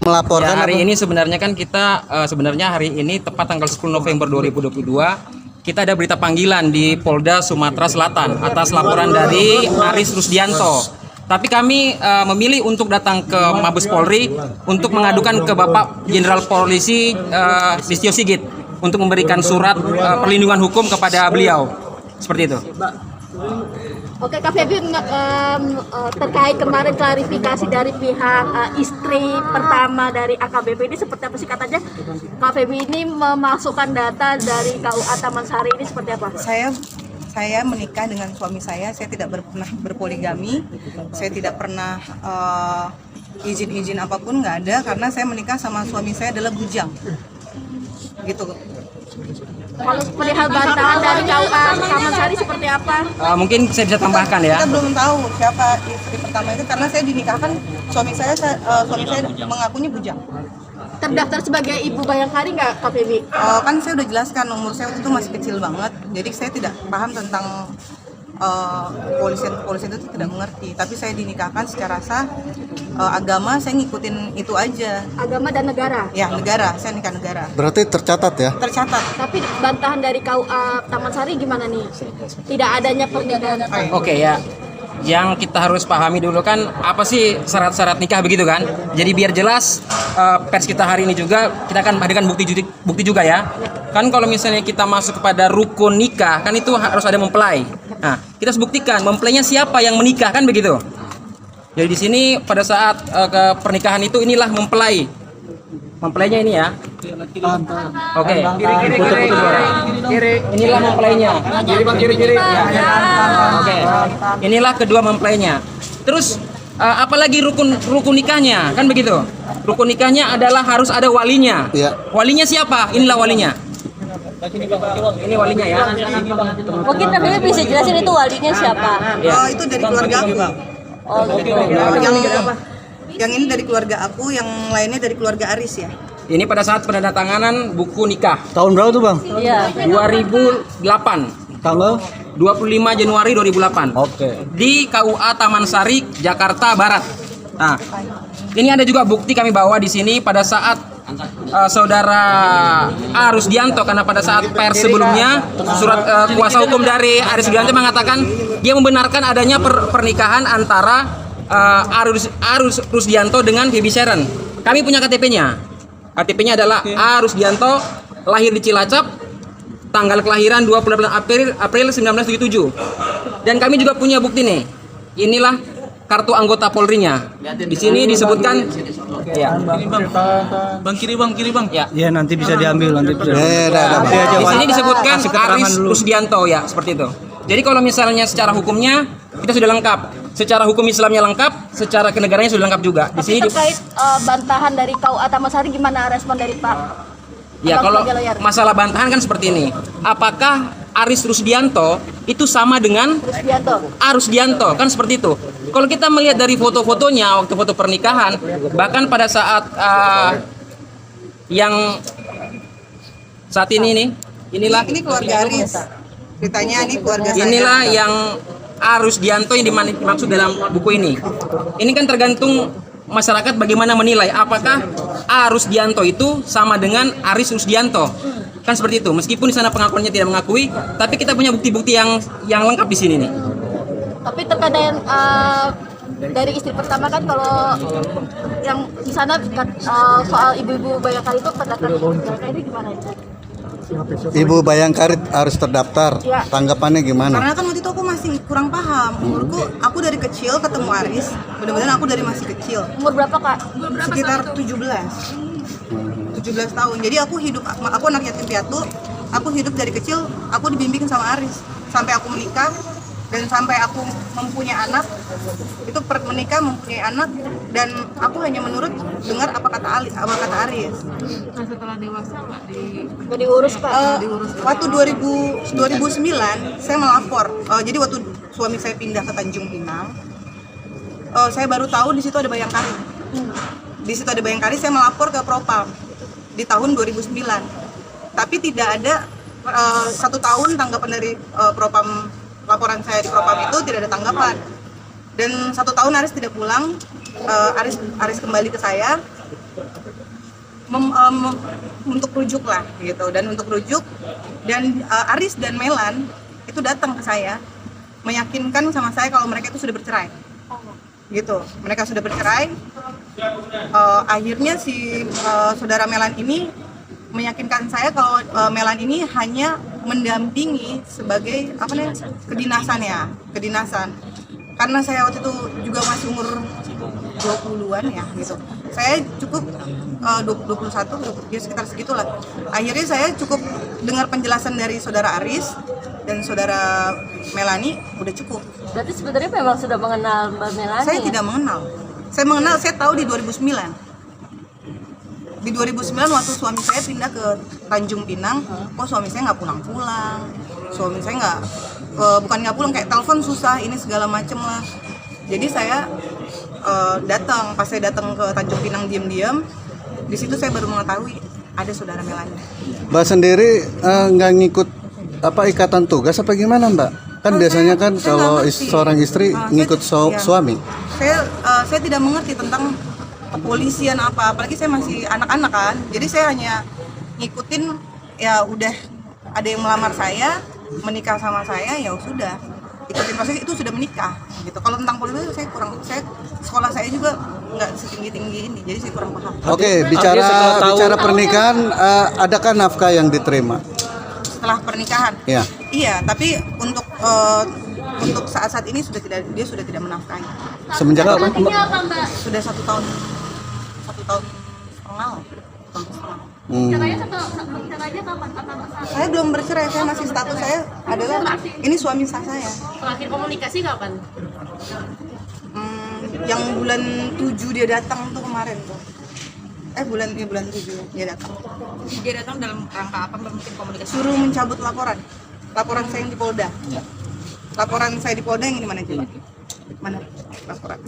melaporkan ya, hari apa? ini sebenarnya kan kita sebenarnya hari ini tepat tanggal 10 November 2022 kita ada berita panggilan di Polda Sumatera Selatan atas laporan dari Aris Rusdianto. Tapi kami memilih untuk datang ke Mabes Polri untuk mengadukan ke Bapak Jenderal Polisi Listio Sigit untuk memberikan surat perlindungan hukum kepada beliau. Seperti itu. Oke, Kak Feby, terkait kemarin klarifikasi dari pihak istri pertama dari AKBP ini seperti apa sih katanya? Kak Feby ini memasukkan data dari KUA Taman Sari ini seperti apa? Saya menikah dengan suami saya tidak pernah berpoligami, saya tidak pernah izin-izin apapun, nggak ada, karena saya menikah sama suami saya adalah bujang, gitu. Kalau perihal bantahan dari KUA Taman Sari seperti apa? Mungkin saya bisa tambahkan ya. Kita belum tahu siapa istri pertama itu, karena saya dinikahkan suami saya mengakunya bujang. Terdaftar sebagai ibu bayangkari nggak, Kak Feby? Kan saya udah jelaskan umur saya waktu itu masih kecil banget, jadi saya tidak paham tentang kepolisian itu tidak mengerti. Tapi saya dinikahkan secara sah, agama saya ngikutin itu aja. Agama dan negara? Ya, negara, saya nikah negara. Berarti tercatat ya? Tercatat. Tapi bantahan dari KUA Taman Sari gimana nih? Tidak adanya pernikahan. Oke ya. Yang kita harus pahami dulu kan apa sih syarat-syarat nikah begitu kan. Jadi biar jelas pers kita hari ini juga kita akan hadirkan bukti juga ya. Kan kalau misalnya kita masuk kepada rukun nikah kan itu harus ada mempelai. Nah, kita harus buktikan mempelainya siapa yang menikah kan begitu. Jadi di sini pada saat ke pernikahan itu inilah mempelai. Mempelainya ini ya. Oke. Kiri. Inilah mempelainya. Kiri. Oke. Inilah kedua mempelainya. Terus apalagi rukun nikahnya kan begitu. Rukun nikahnya adalah harus ada walinya. Iya. Walinya siapa? Inilah walinya. Ini walinya ya. Mungkin Kak Feby bisa jelasin itu walinya siapa? Ya. Itu dari keluarga aku. Oh, gitu. Yang ini dari keluarga aku, yang lainnya dari keluarga Aris ya. Ini pada saat penandatanganan buku nikah Tahun berapa tuh Bang? Iya. 2008. Tanggal? 25 Januari 2008. Oke. Di KUA Taman Sari, Jakarta Barat. Nah, ini ada juga bukti kami bawa di sini pada saat saudara A. Rusdianto, karena pada saat pers sebelumnya surat kuasa hukum dari Aris Rusdianto mengatakan dia membenarkan adanya pernikahan antara Aris Rusdianto dengan Feby Sharon. Kami punya KTP-nya. KTP-nya adalah A. Rusdianto, lahir di Cilacap, tanggal kelahiran 28 April 1977. Dan kami juga punya bukti nih. Inilah kartu anggota Polri-nya. Di sini disebutkan ya. Bang kiri bang. Ya. Ya nanti bisa diambil nanti. Di sini disebutkan Aris Rusdianto ya, seperti itu. Jadi kalau misalnya secara hukumnya kita sudah lengkap. Secara hukum Islamnya lengkap, secara kenegaranya sudah lengkap juga. Di sini terkait bantahan dari KUA Taman Sari gimana respon dari Pak? ya, kalau masalah bantahan kan seperti ini. Apakah Aris Rusdianto itu sama dengan Rusdianto? A. Rusdianto? Kan seperti itu. Kalau kita melihat dari foto-fotonya waktu foto pernikahan, bahkan pada saat yang saat ini nih, inilah Ini keluarga Aris. Ceritanya ini keluarga saya. inilah yang A. Rusdianto yang dimaksud dalam buku ini. Ini kan tergantung masyarakat bagaimana menilai apakah A. Rusdianto itu sama dengan Aris Rusdianto. Kan seperti itu. Meskipun di sana pengakuannya tidak mengakui, tapi kita punya bukti-bukti yang lengkap di sini nih. Tapi terkadang dari istri pertama kan kalau yang di sana soal ibu-ibu bayangkari itu pendataan ini gimana itu? Ibu Bayangkari harus terdaftar. Ya. Tanggapannya gimana? Karena kan waktu itu aku masih kurang paham. Umurku, aku dari kecil ketemu Aris. Benar-benar aku dari masih kecil. Umur berapa Kak? Sekitar 17 tahun. Jadi aku anak yatim piatu. Aku hidup dari kecil, aku dibimbing sama Aris sampai aku menikah dan sampai aku mempunyai anak. Itu menikah mempunyai anak dan aku hanya menurut dengar apa kata Aris. Nah setelah dewasa nggak Diurus Kak? Waktu 2009 saya melapor. Jadi waktu suami saya pindah ke Tanjung Pinang, saya baru tahu di situ ada Bayangkari. Di situ ada Bayangkari, saya melapor ke Propam di tahun 2009. Tapi tidak ada 1 tahun tanggapan dari Propam. Laporan saya di Propam itu tidak ada tanggapan. Dan 1 tahun Aris tidak pulang. Aris kembali ke saya untuk rujuk lah gitu, dan untuk rujuk dan Aris dan Melan itu datang ke saya meyakinkan sama saya kalau mereka itu sudah bercerai gitu, mereka sudah bercerai. Akhirnya si saudara Melan ini meyakinkan saya kalau Melan ini hanya mendampingi sebagai apa nih kedinasan karena saya waktu itu juga masih umur 20-an ya gitu. Saya cukup 21 ya sekitar segitulah. Akhirnya saya cukup dengar penjelasan dari saudara Aris dan saudara Melani udah cukup. Berarti sebenarnya memang sudah mengenal Mbak Melani? Saya tidak mengenal. Saya tahu di 2009. Di 2009 waktu suami saya pindah ke Tanjung Pinang, kok suami saya nggak pulang-pulang. Suami saya bukan nggak pulang, kayak telepon susah, ini segala macem lah. Jadi saya datang, pas saya datang ke Tanjung Pinang diam-diam, di situ saya baru mengetahui ada saudara Melani. Mbak sendiri nggak ngikut apa ikatan tugas apa gimana Mbak? Kan biasanya kan saya kalau nggak ngerti. seorang istri ngikut ya. suami. Saya tidak mengerti tentang kepolisian apa, apalagi saya masih anak-anak kan. Jadi saya hanya ngikutin, ya udah ada yang melamar saya, menikah sama saya, ya sudah ikutin proses itu sudah menikah gitu. Kalau tentang polisi saya sekolah saya juga nggak setinggi-tinggi ini, jadi saya kurang paham. Oke, bicara pernikahan, adakah nafkah yang diterima? Setelah pernikahan, Ya. iya, tapi untuk saat ini dia sudah tidak menafkahi. Semenjak kapan? Sudah 1 tahun setengah. Caranya kapan? Saya belum bercerai, saya masih status saya adalah ini suami sah saya. Terakhir komunikasi kapan? Yang bulan 7 dia datang tuh kemarin tuh. Bulan 7 dia datang. Dia datang dalam rangka apa mungkin komunikasi? Suruh mencabut laporan saya yang di Polda. Laporan saya di Polda yang ini mana coba? Mana laporan?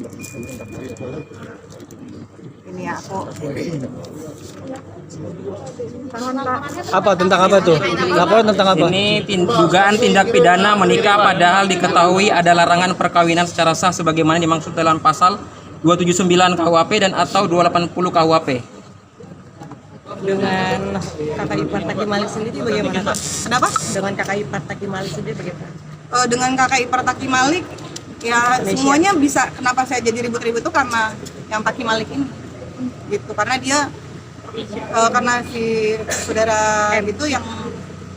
Ini ya, aku. Apa tentang apa tuh? Laporan tentang apa? Ini dugaan tindak pidana menikah padahal diketahui ada larangan perkawinan secara sah sebagaimana dimaksud dalam pasal 279 KUHP dan atau 280 KUHP. Dengan kakak ipar Taki Malik sendiri bagaimana Kak? Kenapa? Dengan kakak ipar Taki Malik sendiri bagaimana? Dengan kakak ipar Taki Malik, ya semuanya bisa. Kenapa saya jadi ribut-ribut tuh karena yang Taki Malik ini, gitu. Karena dia, karena si saudara itu yang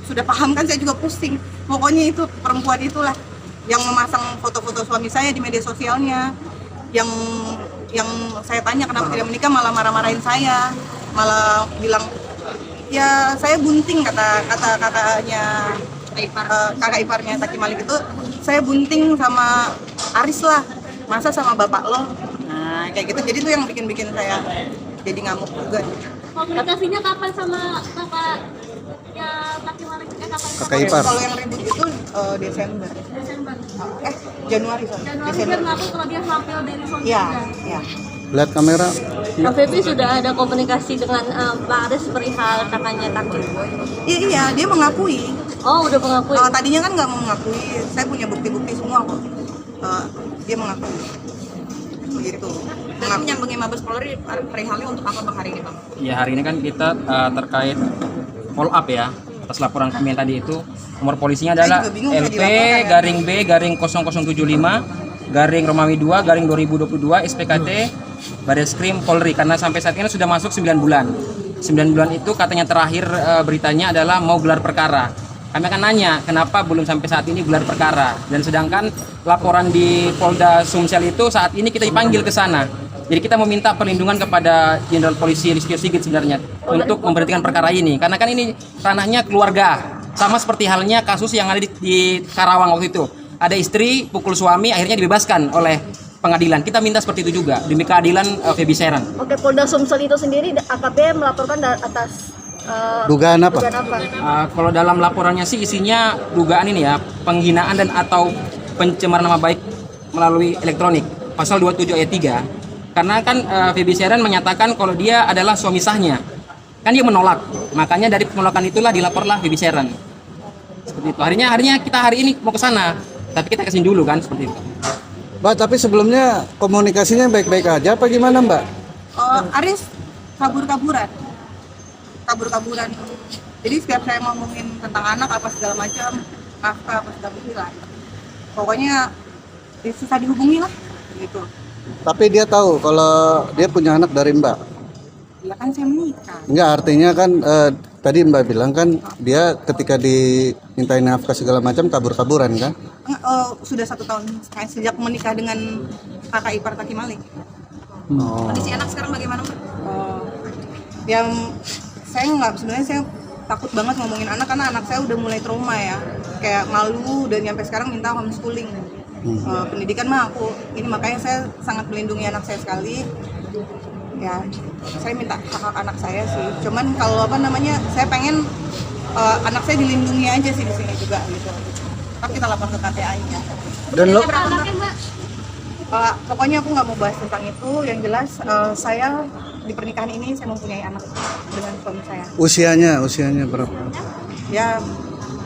sudah paham kan, saya juga pusing. Pokoknya itu perempuan itulah yang memasang foto-foto suami saya di media sosialnya, yang saya tanya kenapa tidak menikah malah marah-marahin saya, malah bilang ya saya bunting katanya kakak iparnya Taki Malik itu, saya bunting sama Aris lah, masa sama bapak lo. Nah kayak gitu, jadi itu yang bikin saya jadi ngamuk juga. Komunikasinya kapan sama kakaknya Taki Malik? Kakak ipar. Kalau yang ribut itu Desember. Januari sorry. Januari Desember. dia ngaku kalau dia hamil dari suami Iya, dia. iya. Lihat kamera. Kak Febi sudah ada komunikasi dengan Pak Aris perihal kakaknya Taki? Iya, dia mengakui. Oh, udah mengakui. Tadinya kan nggak mau mengakui, saya punya bukti-bukti semua kok. Dia mengakui. Begitu. Dan menyambungi Mabes Polri perihalnya untuk apa Bang hari ini Bang? Ya hari ini kan kita terkait follow up ya atas laporan kami yang tadi itu. Nomor polisinya adalah Saya juga bingung, saya LP dilaporkan. garing B garing 0075 garing Romawi 2 garing 2022 SPKT Bareskrim Polri, karena sampai saat ini sudah masuk 9 bulan. 9 bulan itu katanya terakhir beritanya adalah mau gelar perkara. Kami akan nanya kenapa belum sampai saat ini gelar perkara, dan sedangkan laporan di Polda Sumsel itu saat ini kita dipanggil ke sana. Jadi kita meminta perlindungan kepada Jenderal Polisi Listio Sigit sebenarnya untuk memberhentikan perkara ini, karena kan ini ranahnya keluarga. Sama seperti halnya kasus yang ada di Karawang waktu itu. Ada istri pukul suami, akhirnya dibebaskan oleh pengadilan. Kita minta seperti itu juga demi keadilan Febi Sairan. Oke, Polda Sumsel itu sendiri AKP melaporkan atas Dugaan apa? Kalau dalam laporannya sih isinya dugaan ini ya, penghinaan dan atau pencemaran nama baik melalui elektronik, pasal 27 ayat 3. Karena kan Febi Sairan menyatakan kalau dia adalah suami sahnya. Kan dia menolak. Makanya dari penolakan itulah dilaporlah Febi Sairan. Seperti itu. Harinya kita hari ini mau ke sana, tapi kita kesini dulu kan seperti itu. Mbak, tapi sebelumnya komunikasinya baik-baik aja apa gimana Mbak? Aris kabur-kaburan. kabur-kaburan. Jadi setiap saya ngomongin tentang anak apa segala macam, nafkah apa segala macam, pokoknya susah dihubungi lah gitu. Tapi dia tahu kalau dia punya anak dari Mbak. Ya kan saya menikah. Enggak, artinya kan tadi Mbak bilang kan dia ketika dimintain nafkah segala macam kabur-kaburan kan? Sudah 1 tahun sejak menikah dengan kakak ipar Taki Malik. Oh. Kondisi anak sekarang bagaimana, Mbak? Yang saya nggak, sebenarnya saya takut banget ngomongin anak karena anak saya udah mulai trauma ya, kayak malu dan sampai sekarang minta homeschooling. Pendidikan mah aku ini, makanya saya sangat melindungi anak saya sekali. Ya, saya minta hak anak saya sih. Cuman kalau apa namanya, saya pengen anak saya dilindungi aja sih di sini juga gitu. Ntar kita lapor ke KTA-nya. Dan lo Pokoknya aku nggak mau bahas tentang itu. Yang jelas saya di pernikahan ini saya mempunyai anak dengan suami saya. Usianya berapa? Ya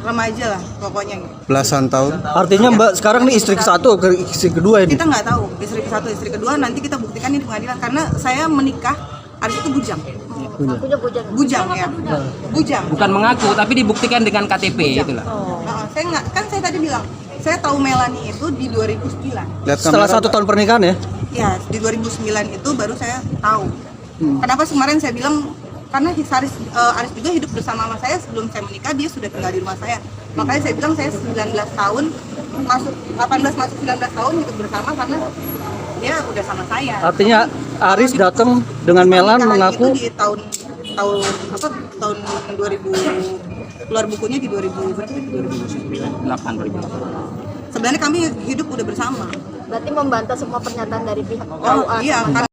remaja lah pokoknya. Belasan tahun. artinya Mbak sekarang nih istri ke-1 ke istri kedua ini. Kita nggak tahu istri ke-1 istri kedua, nanti kita buktikan di pengadilan karena saya menikah Aris itu bujang. Akunya bujang. Bujang ya. Bujang. Bukan mengaku, tapi dibuktikan dengan KTP itulah. Saya nggak, kan saya tadi bilang saya tahu Melani itu di 2009. Lihat Setelah kamera, 1 tahun pernikahan ya. Ya, di 2009 itu baru saya tahu. Kenapa kemarin saya bilang karena Aris juga hidup bersama sama saya sebelum saya menikah, dia sudah tinggal di rumah saya. Makanya saya bilang saya 19 tahun masuk 18 masuk 19 tahun hidup bersama karena dia udah sama saya. Artinya Aris datang dengan Melan Pernikahan mengaku itu di tahun 2000, keluar bukunya di 2009. 8 Sebenarnya kami hidup udah bersama. Berarti membantah semua pernyataan dari pihak Oh KUA. iya, karena